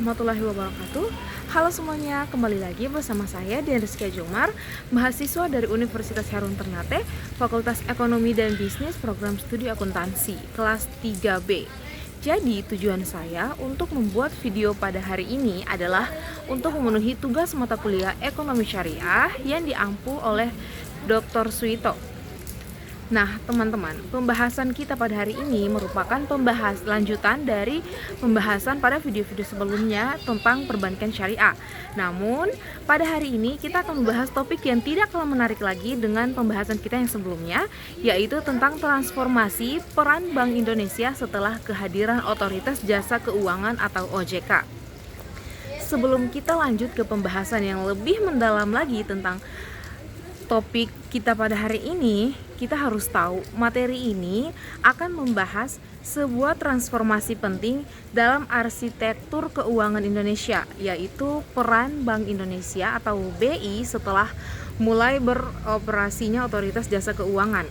warahmatullahi wabarakatuh. Halo semuanya, kembali lagi bersama saya Dian Rizky Jumar, mahasiswa dari Universitas Harun Ternate, Fakultas Ekonomi dan Bisnis, Program Studi Akuntansi, kelas 3B. Jadi tujuan saya untuk membuat video pada hari ini adalah untuk memenuhi tugas mata kuliah Ekonomi Syariah yang diampu oleh Dr. Suito. Nah, teman-teman, pembahasan kita pada hari ini merupakan lanjutan dari pembahasan pada video-video sebelumnya tentang perbankan syariah. Namun, pada hari ini kita akan membahas topik yang tidak kalah menarik lagi dengan pembahasan kita yang sebelumnya, yaitu tentang transformasi peran Bank Indonesia setelah kehadiran Otoritas Jasa Keuangan atau OJK. Sebelum kita lanjut ke pembahasan yang lebih mendalam lagi tentang topik kita pada hari ini, kita harus tahu materi ini akan membahas sebuah transformasi penting dalam arsitektur keuangan Indonesia, yaitu peran Bank Indonesia atau BI setelah mulai beroperasinya Otoritas Jasa Keuangan.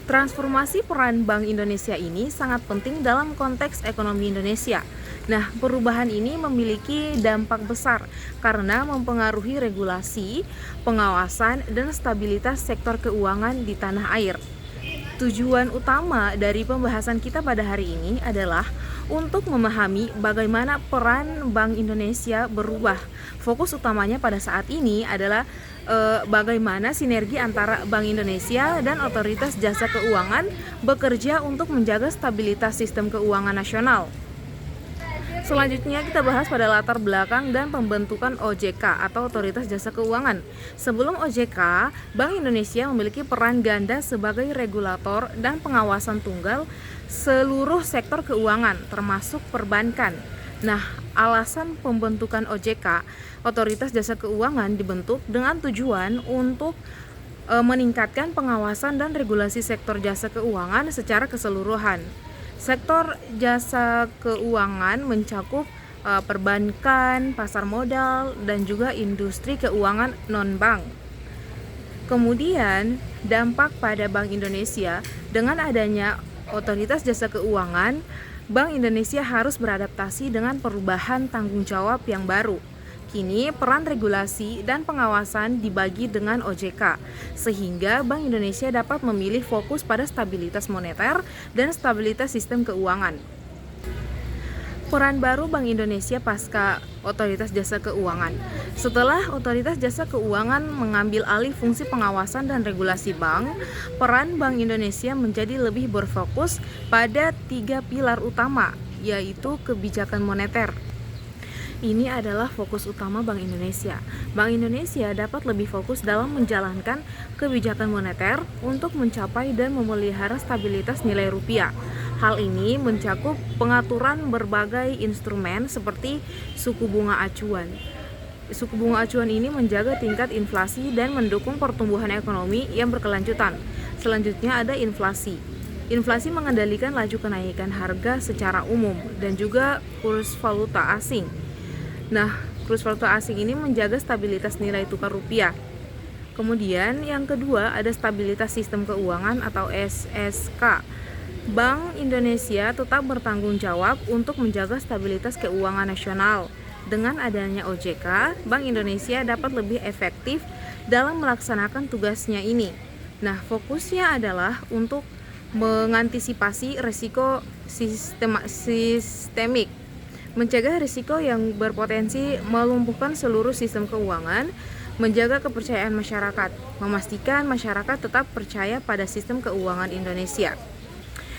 Transformasi peran Bank Indonesia ini sangat penting dalam konteks ekonomi Indonesia. Nah, perubahan ini memiliki dampak besar karena mempengaruhi regulasi, pengawasan, dan stabilitas sektor keuangan di tanah air. Tujuan utama dari pembahasan kita pada hari ini adalah untuk memahami bagaimana peran Bank Indonesia berubah. Fokus utamanya pada saat ini adalah bagaimana sinergi antara Bank Indonesia dan Otoritas Jasa Keuangan bekerja untuk menjaga stabilitas sistem keuangan nasional. Selanjutnya kita bahas pada latar belakang dan pembentukan OJK atau Otoritas Jasa Keuangan. Sebelum OJK, Bank Indonesia memiliki peran ganda sebagai regulator dan pengawasan tunggal seluruh sektor keuangan termasuk perbankan. Nah, alasan pembentukan OJK, Otoritas Jasa Keuangan, dibentuk dengan tujuan untuk meningkatkan pengawasan dan regulasi sektor jasa keuangan secara keseluruhan. Sektor jasa keuangan mencakup perbankan, pasar modal, dan juga industri keuangan non-bank. Kemudian, dampak pada Bank Indonesia dengan adanya Otoritas Jasa Keuangan, Bank Indonesia harus beradaptasi dengan perubahan tanggung jawab yang baru. Kini peran regulasi dan pengawasan dibagi dengan OJK, sehingga Bank Indonesia dapat memilih fokus pada stabilitas moneter dan stabilitas sistem keuangan. Peran baru Bank Indonesia pasca Otoritas Jasa Keuangan. Setelah Otoritas Jasa Keuangan mengambil alih fungsi pengawasan dan regulasi bank, peran Bank Indonesia menjadi lebih berfokus pada 3 pilar utama, yaitu kebijakan moneter. Ini adalah fokus utama Bank Indonesia. Bank Indonesia dapat lebih fokus dalam menjalankan kebijakan moneter untuk mencapai dan memelihara stabilitas nilai rupiah. Hal ini mencakup pengaturan berbagai instrumen seperti suku bunga acuan. Suku bunga acuan ini menjaga tingkat inflasi dan mendukung pertumbuhan ekonomi yang berkelanjutan. Selanjutnya ada inflasi. Inflasi mengendalikan laju kenaikan harga secara umum dan juga kurs valuta asing. Nah, kurs valuta asing ini menjaga stabilitas nilai tukar rupiah. Kemudian yang kedua ada stabilitas sistem keuangan atau SSK. Bank Indonesia tetap bertanggung jawab untuk menjaga stabilitas keuangan nasional. Dengan adanya OJK, Bank Indonesia dapat lebih efektif dalam melaksanakan tugasnya ini. Nah, fokusnya adalah untuk mengantisipasi risiko sistemik, mencegah risiko yang berpotensi melumpuhkan seluruh sistem keuangan, menjaga kepercayaan masyarakat, memastikan masyarakat tetap percaya pada sistem keuangan Indonesia.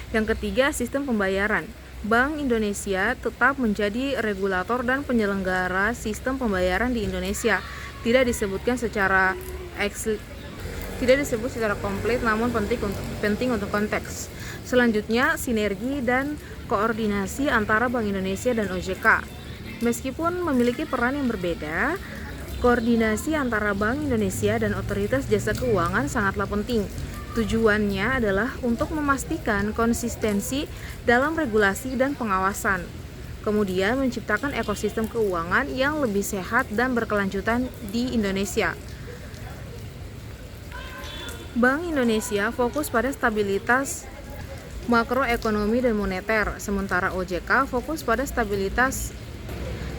Yang ketiga, sistem pembayaran. Bank Indonesia tetap menjadi regulator dan penyelenggara sistem pembayaran di Indonesia. Tidak disebut secara komplit, namun penting untuk konteks. Selanjutnya, sinergi dan koordinasi antara Bank Indonesia dan OJK. Meskipun memiliki peran yang berbeda, koordinasi antara Bank Indonesia dan Otoritas Jasa Keuangan sangatlah penting. Tujuannya adalah untuk memastikan konsistensi dalam regulasi dan pengawasan. Kemudian menciptakan ekosistem keuangan yang lebih sehat dan berkelanjutan di Indonesia. Bank Indonesia fokus pada stabilitas makroekonomi dan moneter, sementara OJK fokus pada stabilitas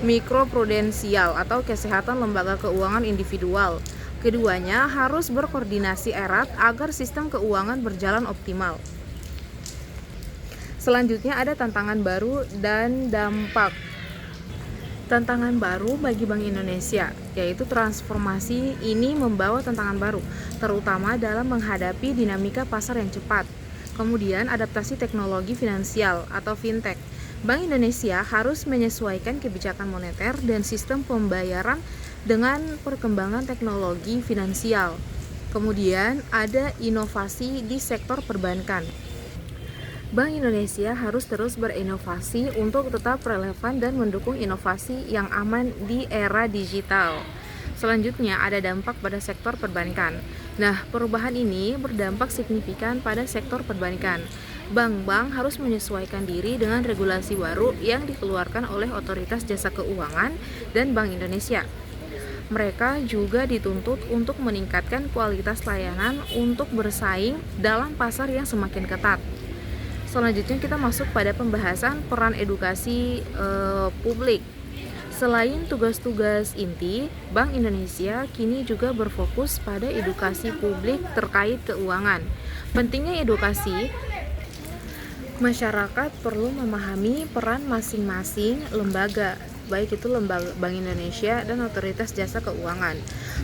mikroprudensial atau kesehatan lembaga keuangan individual. Keduanya harus berkoordinasi erat agar sistem keuangan berjalan optimal. Selanjutnya ada tantangan baru dan dampak. Tantangan baru bagi Bank Indonesia, yaitu transformasi ini membawa tantangan baru, terutama dalam menghadapi dinamika pasar yang cepat. Kemudian adaptasi teknologi finansial atau fintech. Bank Indonesia harus menyesuaikan kebijakan moneter dan sistem pembayaran dengan perkembangan teknologi finansial. Kemudian ada inovasi di sektor perbankan. Bank Indonesia harus terus berinovasi untuk tetap relevan dan mendukung inovasi yang aman di era digital. Selanjutnya ada dampak pada sektor perbankan. Nah, perubahan ini berdampak signifikan pada sektor perbankan. Bank-bank harus menyesuaikan diri dengan regulasi baru yang dikeluarkan oleh Otoritas Jasa Keuangan dan Bank Indonesia. Mereka juga dituntut untuk meningkatkan kualitas layanan untuk bersaing dalam pasar yang semakin ketat. Selanjutnya kita masuk pada pembahasan peran edukasi publik. Selain tugas-tugas inti, Bank Indonesia kini juga berfokus pada edukasi publik terkait keuangan. Pentingnya edukasi, masyarakat perlu memahami peran masing-masing lembaga, baik itu lembaga Bank Indonesia dan Otoritas Jasa Keuangan.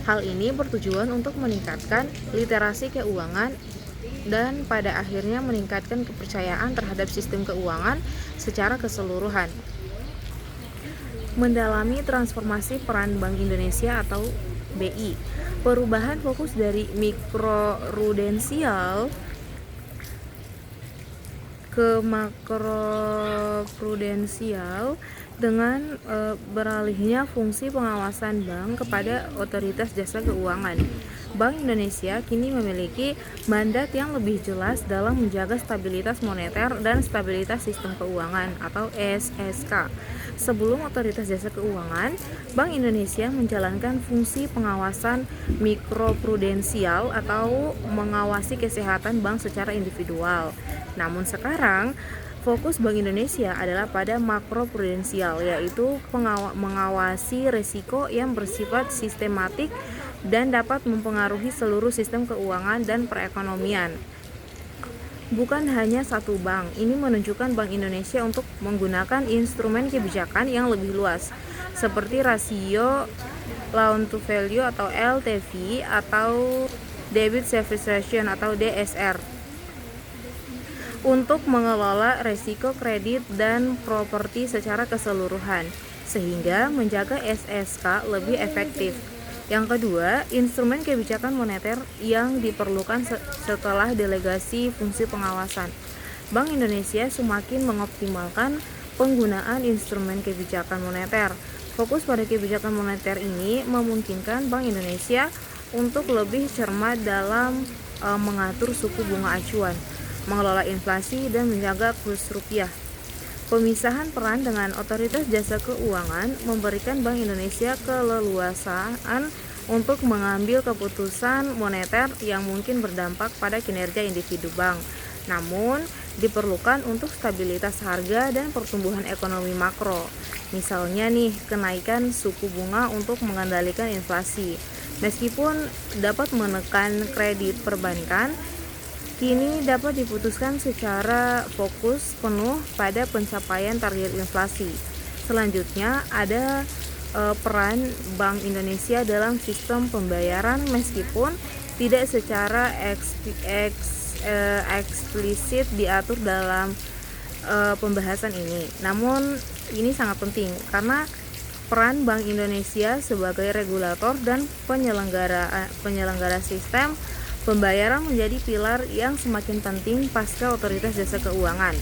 Hal ini bertujuan untuk meningkatkan literasi keuangan dan pada akhirnya meningkatkan kepercayaan terhadap sistem keuangan secara keseluruhan. Mendalami transformasi peran Bank Indonesia atau BI. Perubahan fokus dari mikroprudensial ke makroprudensial dengan beralihnya fungsi pengawasan bank kepada Otoritas Jasa Keuangan. Bank Indonesia kini memiliki mandat yang lebih jelas dalam menjaga stabilitas moneter dan stabilitas sistem keuangan atau SSK. Sebelum Otoritas Jasa Keuangan, Bank Indonesia menjalankan fungsi pengawasan mikroprudensial atau mengawasi kesehatan bank secara individual. Namun sekarang fokus Bank Indonesia adalah pada makroprudensial, yaitu mengawasi risiko yang bersifat sistematik dan dapat mempengaruhi seluruh sistem keuangan dan perekonomian. Bukan hanya satu bank, ini menunjukkan Bank Indonesia untuk menggunakan instrumen kebijakan yang lebih luas, seperti rasio loan to value atau LTV atau debit service ratio atau DSR, untuk mengelola risiko kredit dan properti secara keseluruhan, sehingga menjaga SSK lebih efektif. Yang kedua, instrumen kebijakan moneter yang diperlukan setelah delegasi fungsi pengawasan. Bank Indonesia semakin mengoptimalkan penggunaan instrumen kebijakan moneter. Fokus pada kebijakan moneter ini memungkinkan Bank Indonesia untuk lebih cermat dalam mengatur suku bunga acuan, mengelola inflasi, dan menjaga kurs rupiah. Pemisahan peran dengan Otoritas Jasa Keuangan memberikan Bank Indonesia keleluasaan untuk mengambil keputusan moneter yang mungkin berdampak pada kinerja individu bank. Namun, diperlukan untuk stabilitas harga dan pertumbuhan ekonomi makro. Misalnya nih, kenaikan suku bunga untuk mengendalikan inflasi. Meskipun dapat menekan kredit perbankan, kini dapat diputuskan secara fokus penuh pada pencapaian target inflasi. Selanjutnya ada peran Bank Indonesia dalam sistem pembayaran meskipun tidak secara eksplisit diatur dalam pembahasan ini. Namun ini sangat penting karena peran Bank Indonesia sebagai regulator dan penyelenggara sistem pembayaran menjadi pilar yang semakin penting pasca Otoritas Jasa Keuangan.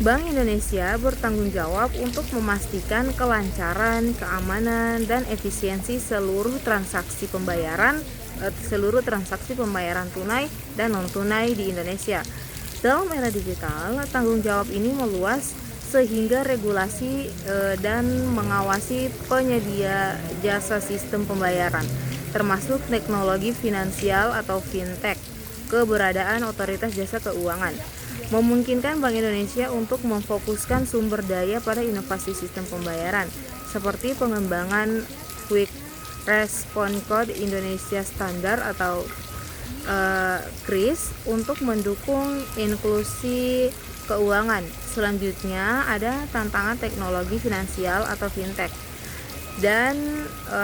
Bank Indonesia bertanggung jawab untuk memastikan kelancaran, keamanan, dan efisiensi seluruh transaksi pembayaran tunai dan non-tunai di Indonesia. Dalam era digital, tanggung jawab ini meluas sehingga regulasi dan mengawasi penyedia jasa sistem pembayaran, termasuk teknologi finansial atau fintech, keberadaan Otoritas Jasa Keuangan. memungkinkan Bank Indonesia untuk memfokuskan sumber daya pada inovasi sistem pembayaran, seperti pengembangan Quick Response Code Indonesia Standard atau KRIS untuk mendukung inklusi keuangan. Selanjutnya ada tantangan teknologi finansial atau fintech dan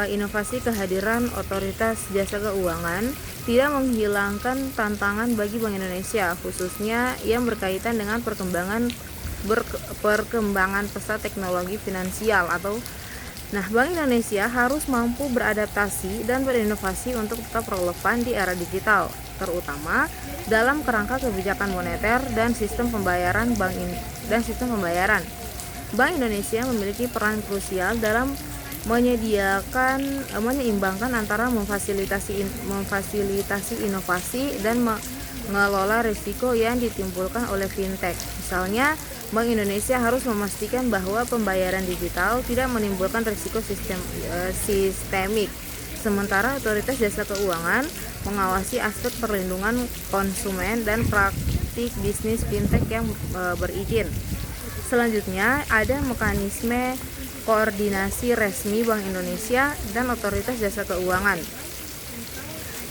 inovasi kehadiran otoritas jasa keuangan tidak menghilangkan tantangan bagi Bank Indonesia, khususnya yang berkaitan dengan perkembangan pesat teknologi finansial Bank Indonesia harus mampu beradaptasi dan berinovasi untuk tetap relevan di era digital, terutama dalam kerangka kebijakan moneter dan sistem pembayaran Bank Indonesia memiliki peran krusial dalam menyeimbangkan antara memfasilitasi inovasi dan mengelola risiko yang ditimbulkan oleh fintech. Misalnya, Bank Indonesia harus memastikan bahwa pembayaran digital tidak menimbulkan risiko sistemik, sementara otoritas jasa keuangan mengawasi aspek perlindungan konsumen dan praktik bisnis fintech yang berizin. Selanjutnya, ada mekanisme koordinasi resmi Bank Indonesia dan otoritas jasa keuangan,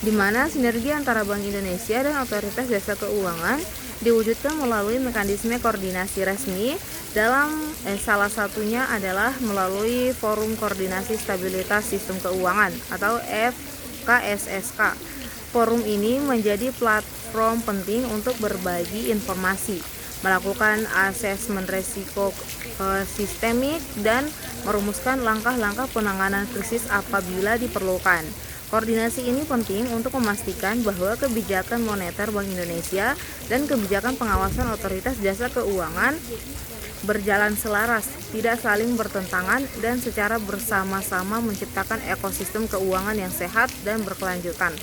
di mana sinergi antara Bank Indonesia dan otoritas jasa keuangan diwujudkan melalui mekanisme koordinasi resmi salah satunya adalah melalui Forum Koordinasi Stabilitas Sistem Keuangan atau FKSSK. Forum ini menjadi platform penting untuk berbagi informasi, melakukan asesmen risiko sistemik, dan merumuskan langkah-langkah penanganan krisis apabila diperlukan. Koordinasi ini penting untuk memastikan bahwa kebijakan moneter Bank Indonesia dan kebijakan pengawasan otoritas jasa keuangan berjalan selaras, tidak saling bertentangan, dan secara bersama-sama menciptakan ekosistem keuangan yang sehat dan berkelanjutan.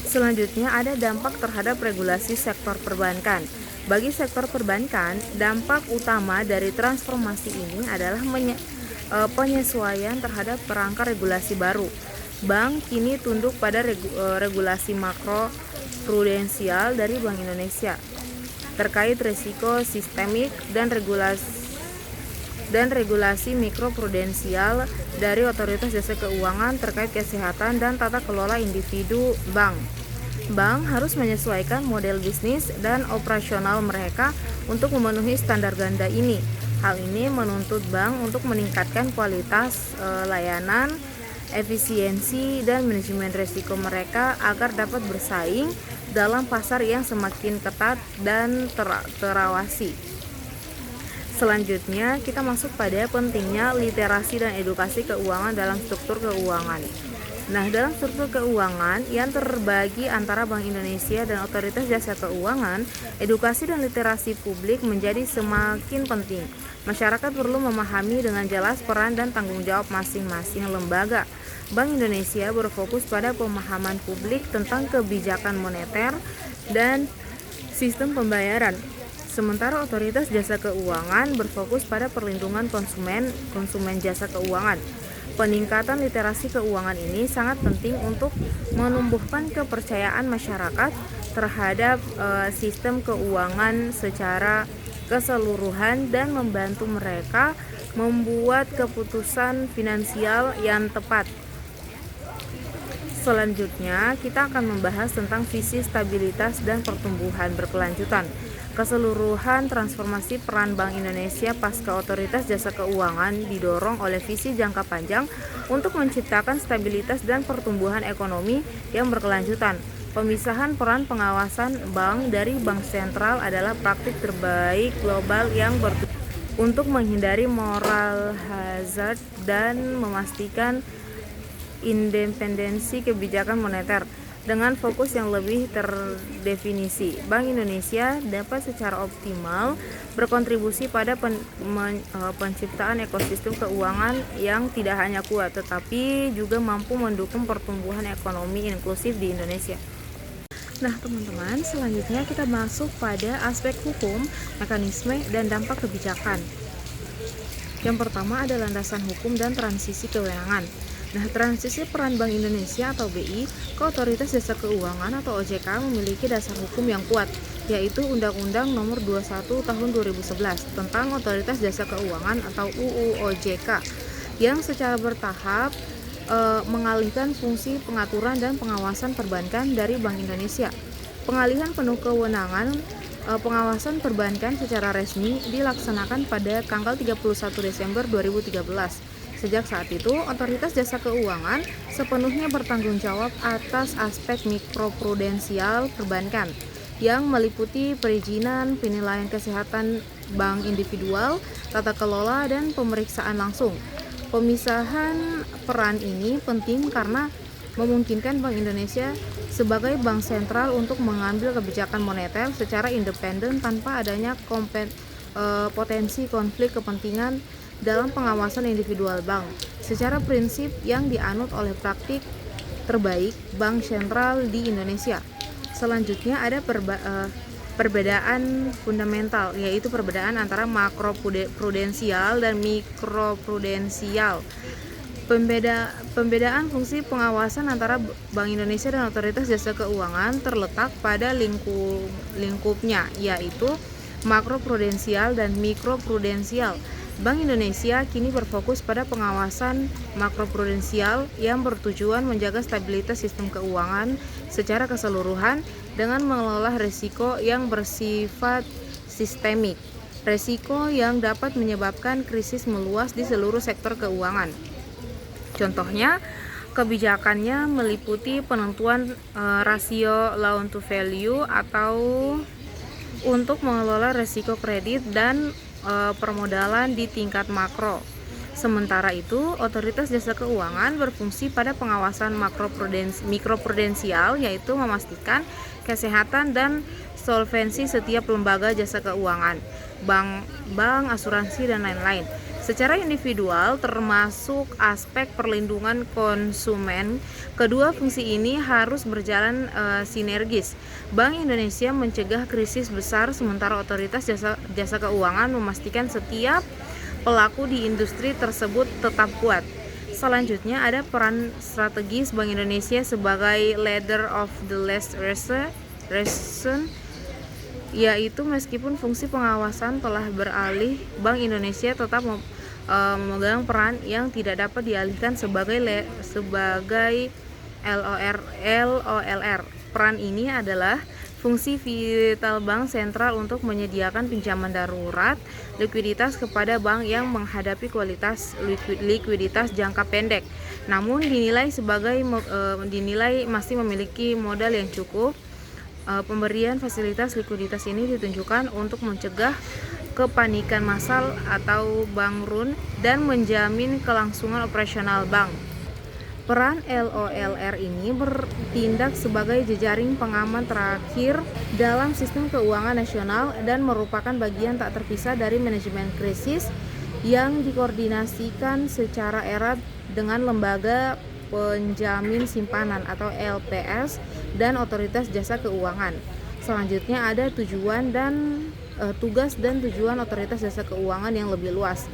Selanjutnya ada dampak terhadap regulasi sektor perbankan. Bagi sektor perbankan, dampak utama dari transformasi ini adalah penyesuaian terhadap kerangka regulasi baru. Bank kini tunduk pada regulasi makro prudensial dari Bank Indonesia terkait risiko sistemik dan regulasi mikro prudensial dari otoritas jasa keuangan terkait kesehatan dan tata kelola individu bank. Bank harus menyesuaikan model bisnis dan operasional mereka untuk memenuhi standar ganda ini. Hal ini menuntut bank untuk meningkatkan kualitas layanan, efisiensi, dan manajemen risiko mereka agar dapat bersaing dalam pasar yang semakin ketat dan terawasi. Selanjutnya, kita masuk pada pentingnya literasi dan edukasi keuangan dalam struktur keuangan. Dalam struktur keuangan yang terbagi antara Bank Indonesia dan Otoritas Jasa Keuangan, edukasi dan literasi publik menjadi semakin penting. Masyarakat perlu memahami dengan jelas peran dan tanggung jawab masing-masing lembaga. Bank Indonesia berfokus pada pemahaman publik tentang kebijakan moneter dan sistem pembayaran. Sementara Otoritas Jasa Keuangan berfokus pada perlindungan konsumen jasa keuangan. Peningkatan literasi keuangan ini sangat penting untuk menumbuhkan kepercayaan masyarakat terhadap sistem keuangan secara keseluruhan dan membantu mereka membuat keputusan finansial yang tepat. Selanjutnya, kita akan membahas tentang visi stabilitas dan pertumbuhan berkelanjutan. Keseluruhan transformasi peran Bank Indonesia pasca Otoritas Jasa Keuangan didorong oleh visi jangka panjang untuk menciptakan stabilitas dan pertumbuhan ekonomi yang berkelanjutan. Pemisahan peran pengawasan bank dari bank sentral adalah praktik terbaik global yang untuk menghindari moral hazard dan memastikan independensi kebijakan moneter. Dengan fokus yang lebih terdefinisi, Bank Indonesia dapat secara optimal berkontribusi pada penciptaan ekosistem keuangan yang tidak hanya kuat, tetapi juga mampu mendukung pertumbuhan ekonomi inklusif di Indonesia. Teman-teman, selanjutnya kita masuk pada aspek hukum, mekanisme, dan dampak kebijakan. Yang pertama ada landasan hukum dan transisi kewenangan. Transisi peran Bank Indonesia atau BI ke Otoritas Jasa Keuangan atau OJK memiliki dasar hukum yang kuat. yaitu Undang-Undang Nomor 21 Tahun 2011 tentang Otoritas Jasa Keuangan atau UU OJK yang secara bertahap mengalihkan fungsi pengaturan dan pengawasan perbankan dari Bank Indonesia. Pengalihan penuh kewenangan pengawasan perbankan secara resmi dilaksanakan pada tanggal 31 Desember 2013. Sejak saat itu, Otoritas Jasa Keuangan sepenuhnya bertanggung jawab atas aspek mikroprudensial perbankan yang meliputi perizinan, penilaian kesehatan bank individual, tata kelola, dan pemeriksaan langsung. Pemisahan peran ini penting karena memungkinkan Bank Indonesia sebagai bank sentral untuk mengambil kebijakan moneter secara independen tanpa adanya potensi konflik kepentingan dalam pengawasan individual bank. Secara prinsip yang dianut oleh praktik terbaik bank sentral di Indonesia. Selanjutnya ada perbedaan fundamental, yaitu perbedaan antara makroprudensial dan mikroprudensial. Pembedaan fungsi pengawasan antara Bank Indonesia dan Otoritas Jasa Keuangan terletak pada lingkupnya, yaitu makroprudensial dan mikroprudensial. Bank Indonesia kini berfokus pada pengawasan makroprudensial yang bertujuan menjaga stabilitas sistem keuangan secara keseluruhan dengan mengelola risiko yang bersifat sistemik, risiko yang dapat menyebabkan krisis meluas di seluruh sektor keuangan. Contohnya, kebijakannya meliputi penentuan rasio loan to value atau untuk mengelola risiko kredit dan permodalan di tingkat makro. Sementara itu, Otoritas Jasa Keuangan berfungsi pada pengawasan mikroprudensial, yaitu memastikan kesehatan dan solvensi setiap lembaga jasa keuangan, bank, asuransi, dan lain-lain. Secara individual, termasuk aspek perlindungan konsumen, kedua fungsi ini harus berjalan sinergis. Bank Indonesia mencegah krisis besar, sementara Otoritas Jasa Keuangan memastikan setiap pelaku di industri tersebut tetap kuat. Selanjutnya ada peran strategis Bank Indonesia sebagai leader of the last resort, yaitu meskipun fungsi pengawasan telah beralih, Bank Indonesia tetap memegang peran yang tidak dapat dialihkan sebagai LOLR. Peran ini adalah fungsi vital bank sentral untuk menyediakan pinjaman darurat likuiditas kepada bank yang menghadapi kualitas likuiditas jangka pendek, namun dinilai masih memiliki modal yang cukup. Pemberian fasilitas likuiditas ini ditunjukkan untuk mencegah kepanikan massal atau bank run dan menjamin kelangsungan operasional bank. Peran LOLR ini bertindak sebagai jejaring pengaman terakhir dalam sistem keuangan nasional dan merupakan bagian tak terpisah dari manajemen krisis yang dikoordinasikan secara erat dengan lembaga penjamin simpanan atau LPS dan Otoritas Jasa Keuangan. Selanjutnya ada tugas dan tujuan Otoritas Jasa Keuangan yang lebih luas.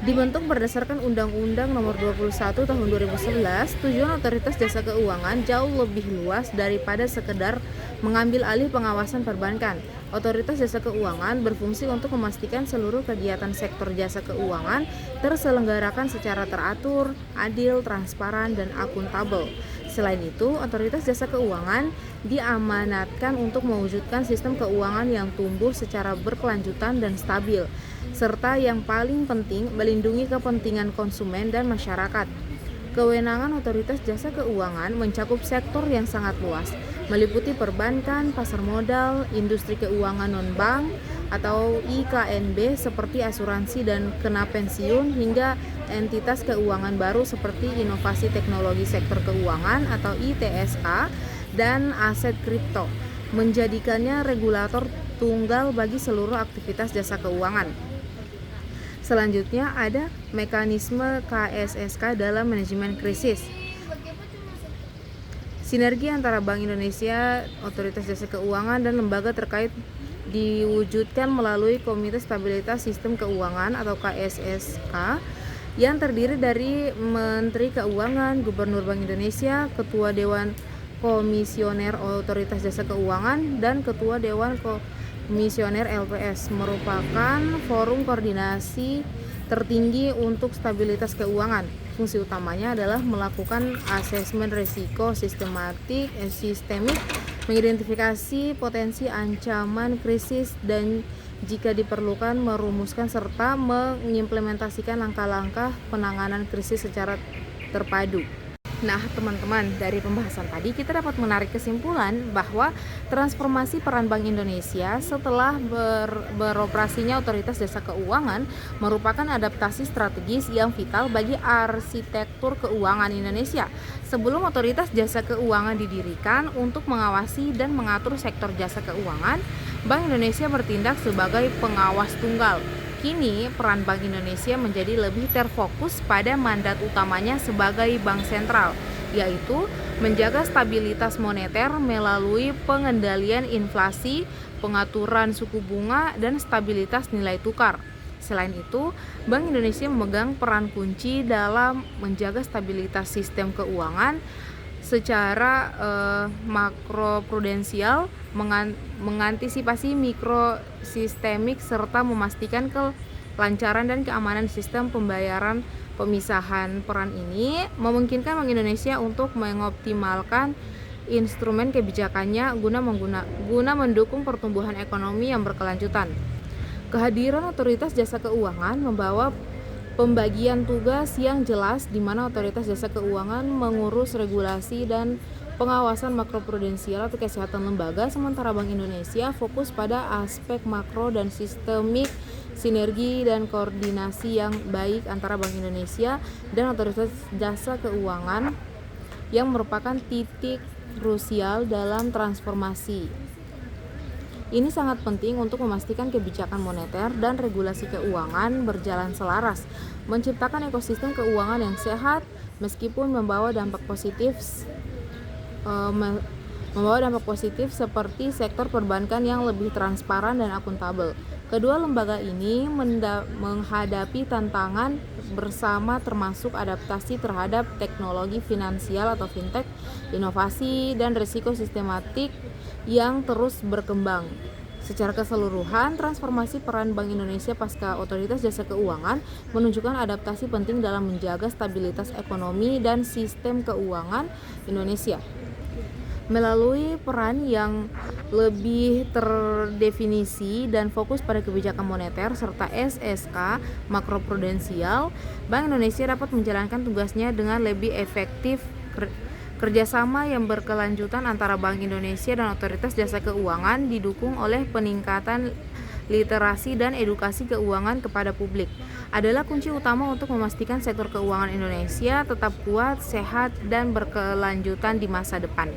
Dibentuk berdasarkan Undang-Undang Nomor 21 Tahun 2011, tujuan Otoritas Jasa Keuangan jauh lebih luas daripada sekedar mengambil alih pengawasan perbankan. Otoritas Jasa Keuangan berfungsi untuk memastikan seluruh kegiatan sektor jasa keuangan terselenggarakan secara teratur, adil, transparan, dan akuntabel. Selain itu, Otoritas Jasa Keuangan diamanatkan untuk mewujudkan sistem keuangan yang tumbuh secara berkelanjutan dan stabil, serta yang paling penting, melindungi kepentingan konsumen dan masyarakat. Kewenangan Otoritas Jasa Keuangan mencakup sektor yang sangat luas, meliputi perbankan, pasar modal, industri keuangan non-bank atau IKNB seperti asuransi dan kena pensiun, hingga entitas keuangan baru seperti inovasi teknologi sektor keuangan atau ITSK dan aset kripto, menjadikannya regulator tunggal bagi seluruh aktivitas jasa keuangan. Selanjutnya ada mekanisme KSSK dalam manajemen krisis. Sinergi antara Bank Indonesia, Otoritas Jasa Keuangan, dan lembaga terkait diwujudkan melalui Komite Stabilitas Sistem Keuangan atau KSSK yang terdiri dari Menteri Keuangan, Gubernur Bank Indonesia, Ketua Dewan Komisioner Otoritas Jasa Keuangan dan Ketua Dewan Komisioner LPS, merupakan forum koordinasi tertinggi untuk stabilitas keuangan. Fungsi utamanya adalah melakukan asesmen risiko sistemik, mengidentifikasi potensi ancaman krisis, dan jika diperlukan merumuskan serta mengimplementasikan langkah-langkah penanganan krisis secara terpadu. Nah, teman-teman, dari pembahasan tadi kita dapat menarik kesimpulan bahwa transformasi peran Bank Indonesia setelah beroperasinya Otoritas Jasa Keuangan merupakan adaptasi strategis yang vital bagi arsitektur keuangan Indonesia. Sebelum Otoritas Jasa Keuangan didirikan untuk mengawasi dan mengatur sektor jasa keuangan, Bank Indonesia bertindak sebagai pengawas tunggal. Kini, peran Bank Indonesia menjadi lebih terfokus pada mandat utamanya sebagai bank sentral, yaitu menjaga stabilitas moneter melalui pengendalian inflasi, pengaturan suku bunga, dan stabilitas nilai tukar. Selain itu, Bank Indonesia memegang peran kunci dalam menjaga stabilitas sistem keuangan secara makroprudensial, mengantisipasi mikrosistemik, serta memastikan kelancaran dan keamanan sistem pembayaran. Pemisahan peran ini memungkinkan Bank Indonesia untuk mengoptimalkan instrumen kebijakannya guna mendukung pertumbuhan ekonomi yang berkelanjutan. Kehadiran Otoritas Jasa Keuangan membawa pembagian tugas yang jelas, di mana Otoritas Jasa Keuangan mengurus regulasi dan pengawasan makroprudensial atau kesehatan lembaga, sementara Bank Indonesia fokus pada aspek makro dan sistemik, sinergi dan koordinasi yang baik antara Bank Indonesia dan Otoritas Jasa Keuangan yang merupakan titik krusial dalam transformasi. Ini sangat penting untuk memastikan kebijakan moneter dan regulasi keuangan berjalan selaras, menciptakan ekosistem keuangan yang sehat meskipun membawa dampak positif seperti sektor perbankan yang lebih transparan dan akuntabel. Kedua lembaga ini menghadapi tantangan bersama, termasuk adaptasi terhadap teknologi finansial atau fintech, inovasi, dan risiko sistematik yang terus berkembang. Secara keseluruhan, transformasi peran Bank Indonesia pasca Otoritas Jasa Keuangan menunjukkan adaptasi penting dalam menjaga stabilitas ekonomi dan sistem keuangan Indonesia. Melalui peran yang lebih terdefinisi dan fokus pada kebijakan moneter serta SSK makroprudensial, Bank Indonesia dapat menjalankan tugasnya dengan lebih efektif. Kerjasama yang berkelanjutan antara Bank Indonesia dan Otoritas Jasa Keuangan didukung oleh peningkatan literasi dan edukasi keuangan kepada publik adalah kunci utama untuk memastikan sektor keuangan Indonesia tetap kuat, sehat, dan berkelanjutan di masa depan.